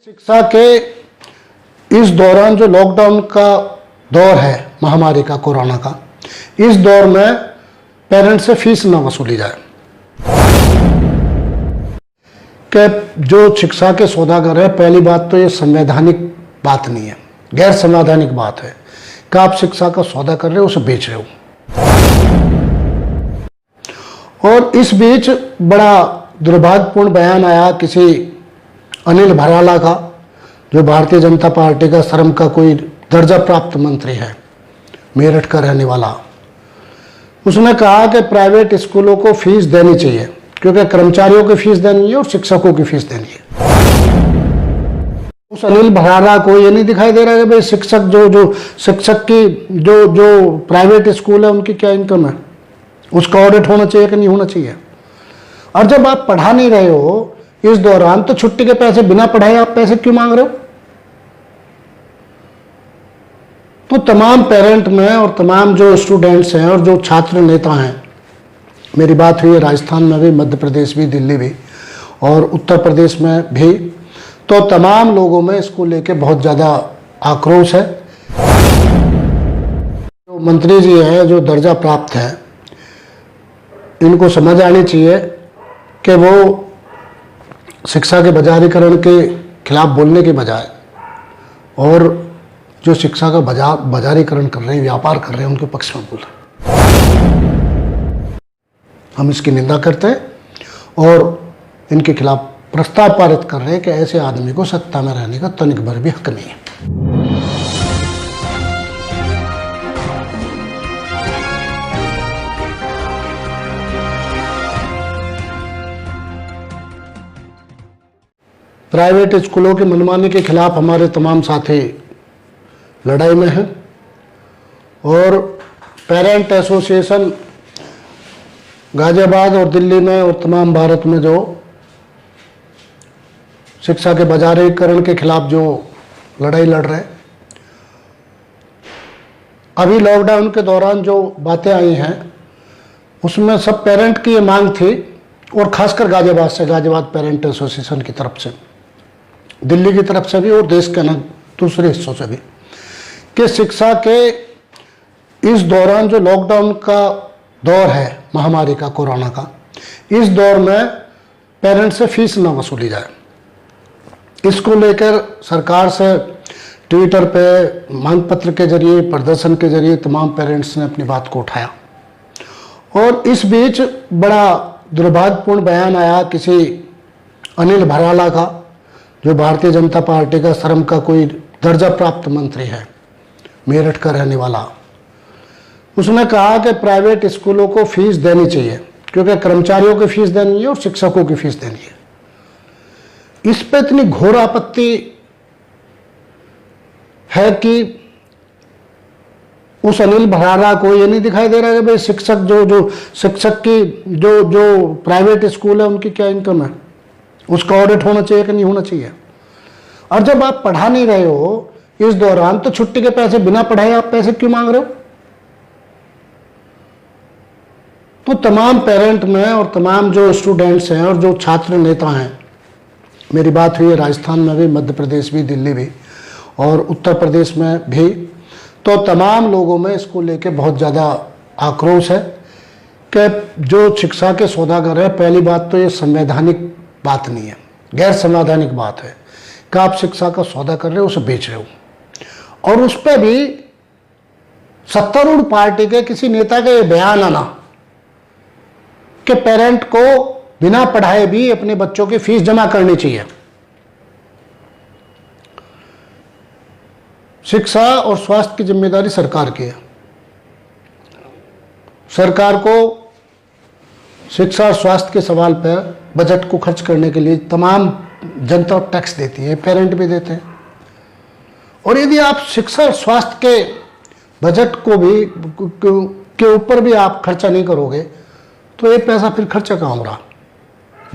शिक्षा के इस दौरान जो लॉकडाउन का दौर है, महामारी का, कोरोना का, इस दौर में पेरेंट्स से फीस ना वसूली जाए। कि जो शिक्षा के सौदागर है, पहली बात तो ये संवैधानिक बात नहीं है, गैर संवैधानिक बात है कि आप शिक्षा का सौदा कर रहे हो, उसे बेच रहे हो। और इस बीच बड़ा दुर्भाग्यपूर्ण बयान आया किसी अनिल भराला का, जो भारतीय जनता पार्टी का श्रम का कोई दर्जा प्राप्त मंत्री है, मेरठ का रहने वाला। उसने कहा कि प्राइवेट स्कूलों को फीस देनी चाहिए क्योंकि कर्मचारियों की फीस देनी है और शिक्षकों की फीस देनी है। उस अनिल भराला को ये नहीं दिखाई दे रहा है कि भाई शिक्षक की जो प्राइवेट स्कूल है उनकी क्या इनकम है, उसका ऑडिट होना चाहिए कि नहीं होना चाहिए। और जब आप पढ़ा नहीं रहे हो इस दौरान, तो छुट्टी के पैसे बिना पढ़ाए आप पैसे क्यों मांग रहे हो? तो तमाम पेरेंट में और तमाम जो स्टूडेंट्स हैं और जो छात्र नेता हैं, मेरी बात हुई है राजस्थान में भी, मध्य प्रदेश भी, दिल्ली भी और उत्तर प्रदेश में भी, तो तमाम लोगों में इसको लेके बहुत ज़्यादा आक्रोश है। जो मंत्री जी हैं, जो दर्जा प्राप्त हैं, इनको समझ आनी चाहिए कि वो शिक्षा के बाजारीकरण के खिलाफ बोलने के बजाय और जो शिक्षा का बाजारीकरण कर रहे हैं, व्यापार कर रहे हैं, उनके पक्ष में बोल रहे हैं। हम इसकी निंदा करते हैं और इनके खिलाफ प्रस्ताव पारित कर रहे हैं कि ऐसे आदमी को सत्ता में रहने का तनिक भर भी हक नहीं है। प्राइवेट स्कूलों की मनमानी के खिलाफ हमारे तमाम साथी लड़ाई में हैं और पेरेंट एसोसिएशन गाजियाबाद और दिल्ली में और तमाम भारत में जो शिक्षा के बाजारीकरण के खिलाफ जो लड़ाई लड़ रहे हैं, अभी लॉकडाउन के दौरान जो बातें आई हैं उसमें सब पेरेंट की ये मांग थी, और खासकर गाजियाबाद से, गाजियाबाद पेरेंट एसोसिएशन की तरफ से, दिल्ली की तरफ से भी और देश के दूसरे हिस्सों से भी, कि शिक्षा के इस दौरान जो लॉकडाउन का दौर है, महामारी का, कोरोना का, इस दौर में पेरेंट्स से फीस ना वसूली जाए। इसको लेकर सरकार से ट्विटर पे मांग पत्र के जरिए, प्रदर्शन के जरिए तमाम पेरेंट्स ने अपनी बात को उठाया। और इस बीच बड़ा दुर्भाग्यपूर्ण बयान आया किसी अनिल भराला का, जो भारतीय जनता पार्टी का श्रम का कोई दर्जा प्राप्त मंत्री है, मेरठ का रहने वाला। उसने कहा कि प्राइवेट स्कूलों को फीस देनी चाहिए क्योंकि कर्मचारियों की फीस देनी है और शिक्षकों की फीस देनी है। इस पे इतनी घोर आपत्ति है कि उस अनिल भराला को ये नहीं दिखाई दे रहा है कि भाई शिक्षक की जो प्राइवेट स्कूल है उनकी क्या इनकम है, उसका ऑडिट होना चाहिए कि नहीं होना चाहिए। और जब आप पढ़ा नहीं रहे हो इस दौरान, तो छुट्टी के पैसे बिना पढ़ाए आप पैसे क्यों मांग रहे हो? तो तमाम पेरेंट में और तमाम जो स्टूडेंट्स हैं और जो छात्र नेता हैं, मेरी बात हुई है राजस्थान में भी, मध्य प्रदेश भी, दिल्ली भी और उत्तर प्रदेश में भी, तो तमाम लोगों में इसको लेके बहुत ज़्यादा आक्रोश है कि जो शिक्षा के सौदागर है, पहली बात तो ये संवैधानिक बात नहीं है, गैर संवैधानिक बात है कि आप शिक्षा का सौदा कर रहे हो, उसे बेच रहे हो। और उस पर भी सत्तारूढ़ पार्टी के किसी नेता का ये बयान आना कि पेरेंट को बिना पढ़ाए भी अपने बच्चों की फीस जमा करनी चाहिए। शिक्षा और स्वास्थ्य की जिम्मेदारी सरकार की है। सरकार को शिक्षा और स्वास्थ्य के सवाल पर बजट को खर्च करने के लिए तमाम जनता टैक्स देती है, पेरेंट भी देते हैं। और यदि आप शिक्षा और स्वास्थ्य के बजट को भी के ऊपर भी आप खर्चा नहीं करोगे तो ये पैसा फिर खर्चा कहाँ हो रहा?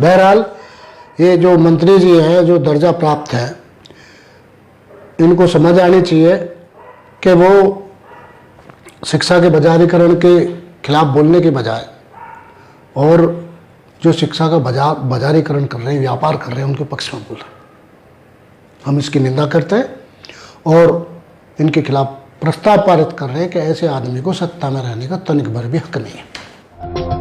बहरहाल ये जो मंत्री जी हैं, जो दर्जा प्राप्त हैं, इनको समझ आनी चाहिए कि वो शिक्षा के बाजारीकरण के खिलाफ बोलने के बजाय और जो शिक्षा का बाजारीकरण कर रहे हैं, व्यापार कर रहे हैं, उनके पक्ष में बोल रहे हैं। हम इसकी निंदा करते हैं और इनके खिलाफ प्रस्ताव पारित कर रहे हैं कि ऐसे आदमी को सत्ता में रहने का तनिक भर भी हक नहीं है।